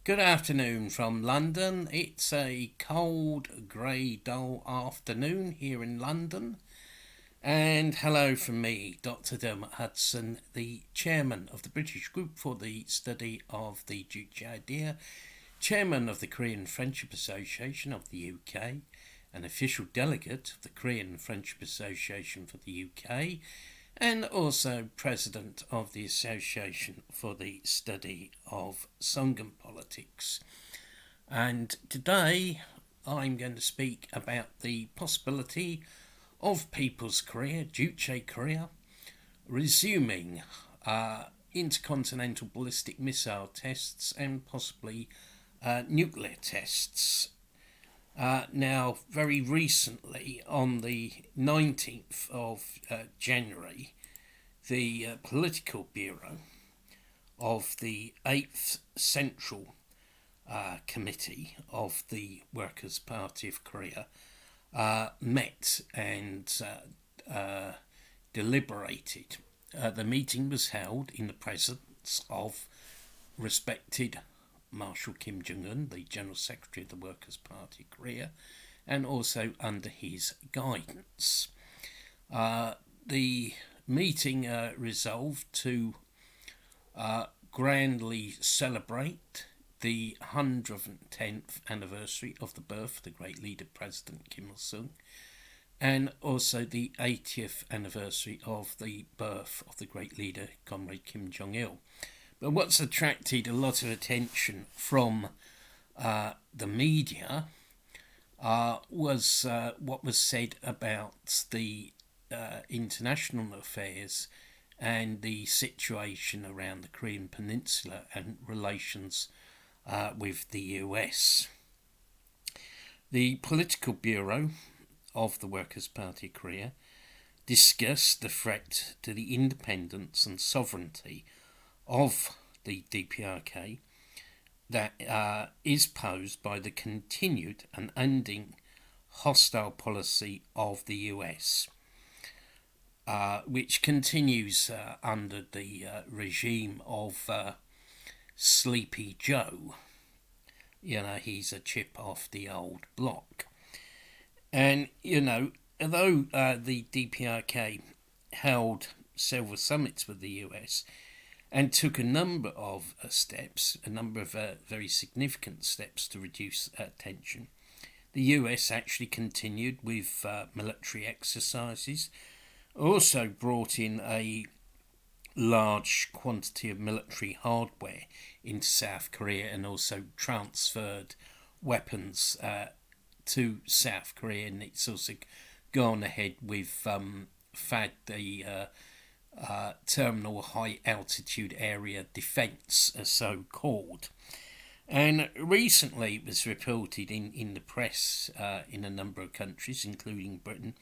Good afternoon from London. It's a cold, grey, dull afternoon here in London. And hello from me, Dr. Dermot Hudson, the chairman of the British Group for the Study of the Juche Idea, chairman of the Korean Friendship Association of the UK, an official delegate of the Korean Friendship Association for the UK, and also president of the Association for the Study of Songun politics. And today I'm going to speak about the possibility of People's Korea, Juche Korea, resuming intercontinental ballistic missile tests and possibly nuclear tests. Now, very recently, on the 19th of January, the Political Bureau of the 8th Central Committee of the Workers' Party of Korea met and deliberated. The meeting was held in the presence of respected Marshal Kim Jong-un, the General Secretary of the Workers' Party of Korea, and also under his guidance. The meeting resolved to grandly celebrate the 110th anniversary of the birth of the great leader President Kim Il-sung, and also the 80th anniversary of the birth of the great leader Comrade Kim Jong-il. But what's attracted a lot of attention from the media was what was said about the international affairs and the situation around the Korean Peninsula and relations with the US. The Political Bureau of the Workers' Party of Korea discussed the threat to the independence and sovereignty of the DPRK that is posed by the continued and ending hostile policy of the US, which continues under the regime of Sleepy Joe. You know, he's a chip off the old block. And, you know, although the DPRK held several summits with the US, and took a number of steps, a number of very significant steps to reduce tension. The US actually continued with military exercises, also brought in a large quantity of military hardware into South Korea, and also transferred weapons to South Korea, and it's also gone ahead with FAD, the Terminal High Altitude Area Defence, so called. And recently it was reported in the press in a number of countries, including Britain,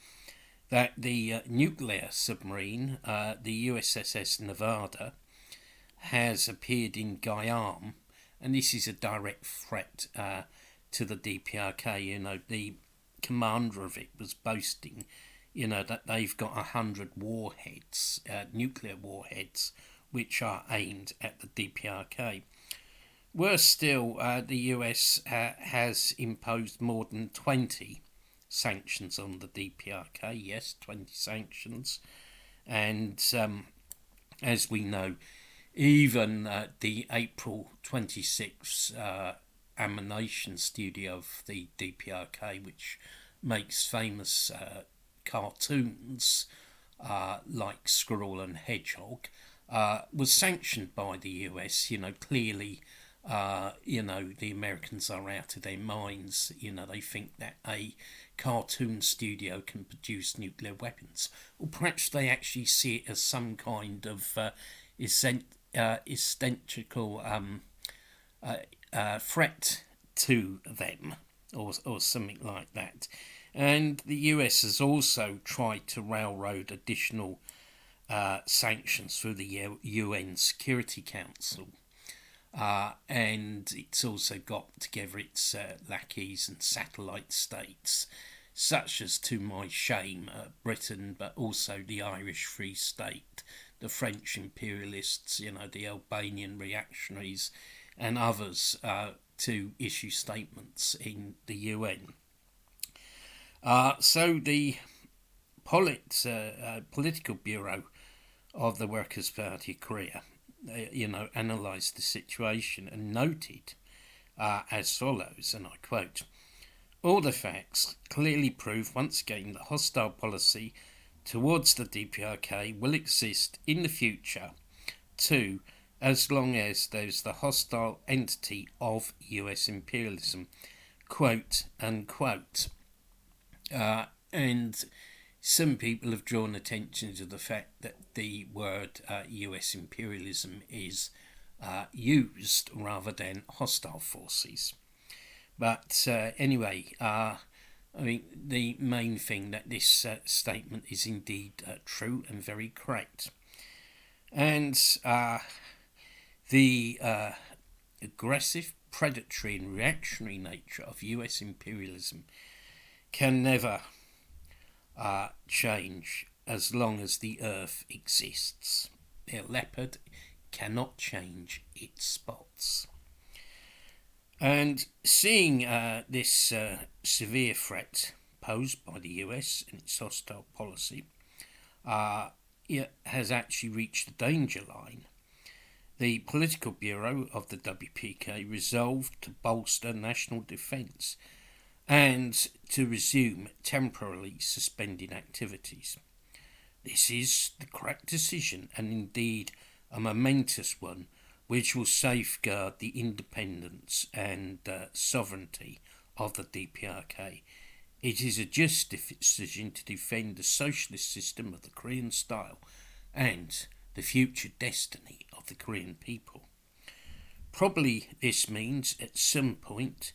that the nuclear submarine, the USS Nevada, has appeared in Guam, and this is a direct threat to the DPRK. You know, the commander of it was boasting, you know, that they've got 100 warheads, nuclear warheads, which are aimed at the DPRK. Worse still, the US has imposed more than 20 sanctions on the DPRK. Yes, 20 sanctions. And as we know, even the April 26th animation studio of the DPRK, which makes famous cartoons like Squirrel and Hedgehog, was sanctioned by the US. You know, clearly, you know, the Americans are out of their minds. You know, they think that a cartoon studio can produce nuclear weapons. Or perhaps they actually see it as some kind of eccentrical threat to them, or something like that. And the US has also tried to railroad additional sanctions through the UN Security Council. And it's also got together its lackeys and satellite states, such as, to my shame, Britain, but also the Irish Free State, the French imperialists, you know, the Albanian reactionaries, and others to issue statements in the UN. So the political bureau of the Workers' Party of Korea, analysed the situation and noted as follows, and I quote, "All the facts clearly prove once again that hostile policy towards the DPRK will exist in the future too, as long as there's the hostile entity of US imperialism," quote unquote. And some people have drawn attention to the fact that the word US imperialism is used rather than hostile forces. But anyway, the main thing that this statement is indeed true and very correct. And the aggressive, predatory and reactionary nature of US imperialism can never change as long as the earth exists. The leopard cannot change its spots. And seeing this severe threat posed by the US and its hostile policy, it has actually reached the danger line. The Political Bureau of the WPK resolved to bolster national defence and to resume temporarily suspended activities. This is the correct decision, and indeed a momentous one, which will safeguard the independence and sovereignty of the DPRK. It is a just decision to defend the socialist system of the Korean style and the future destiny of the Korean people. Probably this means at some point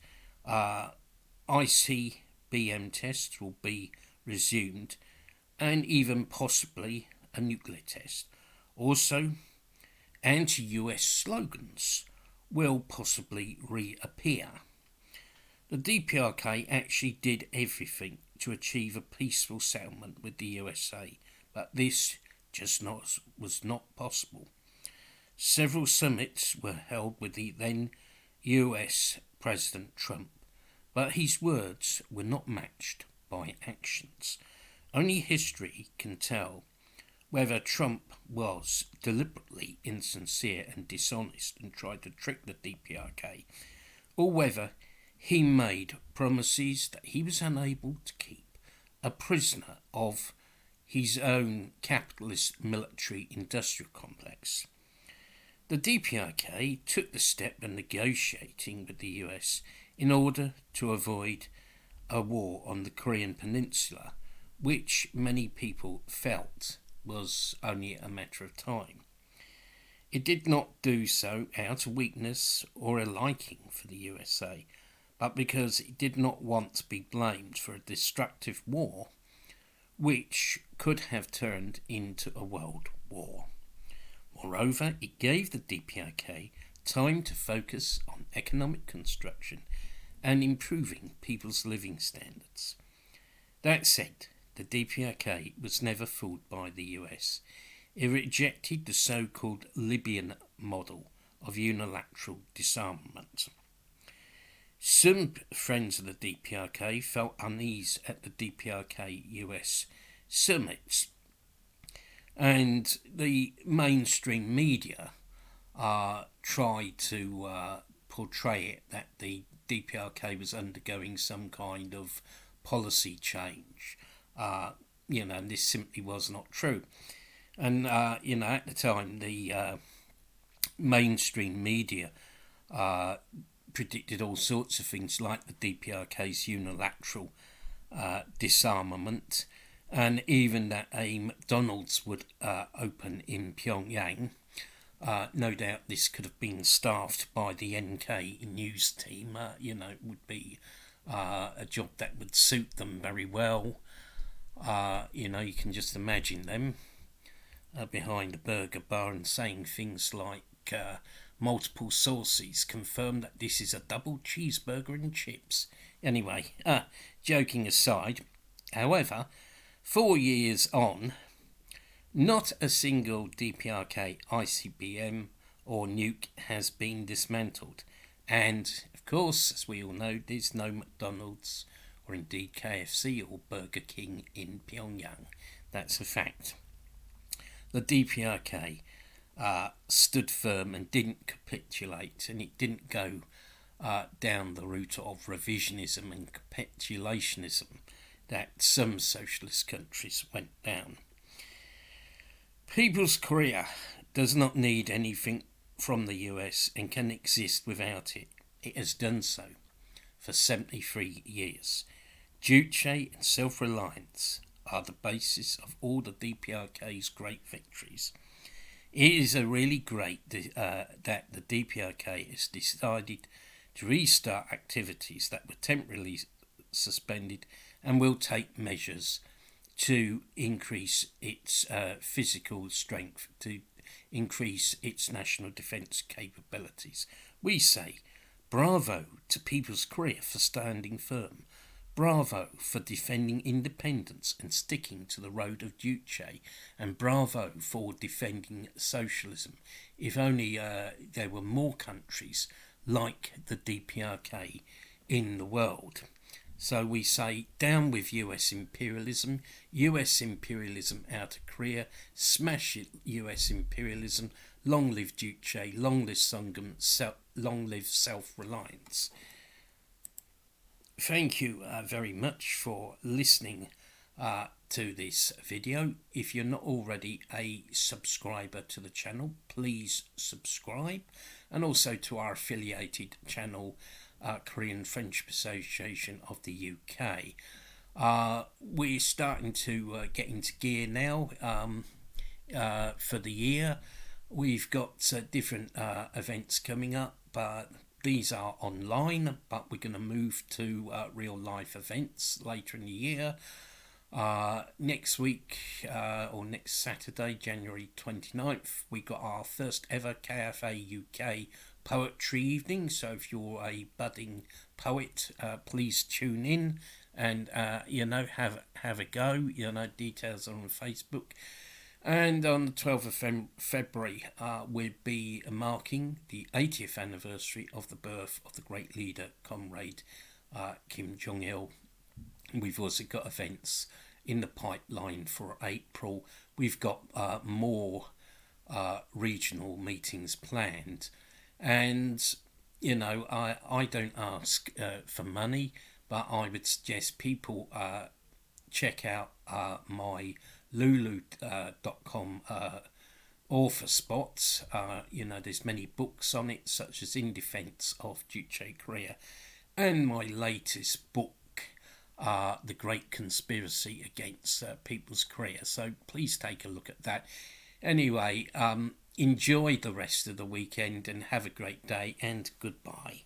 ICBM tests will be resumed, and even possibly a nuclear test. Also, anti-US slogans will possibly reappear. The DPRK actually did everything to achieve a peaceful settlement with the USA, but this just was not possible. Several summits were held with the then US President Trump, but his words were not matched by actions. Only history can tell whether Trump was deliberately insincere and dishonest and tried to trick the DPRK, or whether he made promises that he was unable to keep, a prisoner of his own capitalist military industrial complex. The DPRK took the step of negotiating with the US in order to avoid a war on the Korean Peninsula, which many people felt was only a matter of time. It did not do so out of weakness or a liking for the USA, but because it did not want to be blamed for a destructive war which could have turned into a world war. Moreover, it gave the DPRK time to focus on economic construction and improving people's living standards. That said, the DPRK was never fooled by the US. It rejected the so-called Libyan model of unilateral disarmament. Some friends of the DPRK felt unease at the DPRK-US summits, and the mainstream media tried to portray it that the DPRK was undergoing some kind of policy change, and this simply was not true. And, at the time, the mainstream media predicted all sorts of things like the DPRK's unilateral disarmament, and even that a McDonald's would open in Pyongyang. No doubt this could have been staffed by the NK news team. It would be a job that would suit them very well. You can just imagine them behind a burger bar and saying things like multiple sources confirm that this is a double cheeseburger and chips. Anyway, joking aside, however, 4 years on, not a single DPRK ICBM or nuke has been dismantled. And, of course, as we all know, there's no McDonald's or indeed KFC or Burger King in Pyongyang. That's a fact. The DPRK stood firm and didn't capitulate, and it didn't go down the route of revisionism and capitulationism that some socialist countries went down. People's Korea does not need anything from the US and can exist without it. It has done so for 73 years. Juche and self-reliance are the basis of all the DPRK's great victories. It is a really great that the DPRK has decided to restart activities that were temporarily suspended and will take measures to increase its physical strength, to increase its national defence capabilities. We say, bravo to People's Korea for standing firm. Bravo for defending independence and sticking to the road of Juche, and bravo for defending socialism. If only there were more countries like the DPRK in the world. So we say, down with US imperialism out of Korea, smash it, US imperialism, long live Juche, long live Songun, long live self-reliance. Thank you very much for listening to this video. If you're not already a subscriber to the channel, please subscribe, and also to our affiliated channel, Korean Friendship Association of the UK. We're starting to get into gear now for the year. We've got different events coming up, but these are online, but we're going to move to real life events later in the year. Next week, or next Saturday, January 29th, we got our first ever KFA UK poetry evening. So if you're a budding poet, please tune in and have a go. Details are on Facebook. And on the 12th of February, we'll be marking the 80th anniversary of the birth of the great leader, Comrade Kim Jong-il. We've also got events in the pipeline for April. We've got more regional meetings planned. And, I don't ask for money, but I would suggest people check out my lulu.com author spots. There's many books on it, such as In Defence of Juche Korea, and my latest book, The Great Conspiracy Against People's Korea. So please take a look at that. Anyway, enjoy the rest of the weekend and have a great day, and goodbye.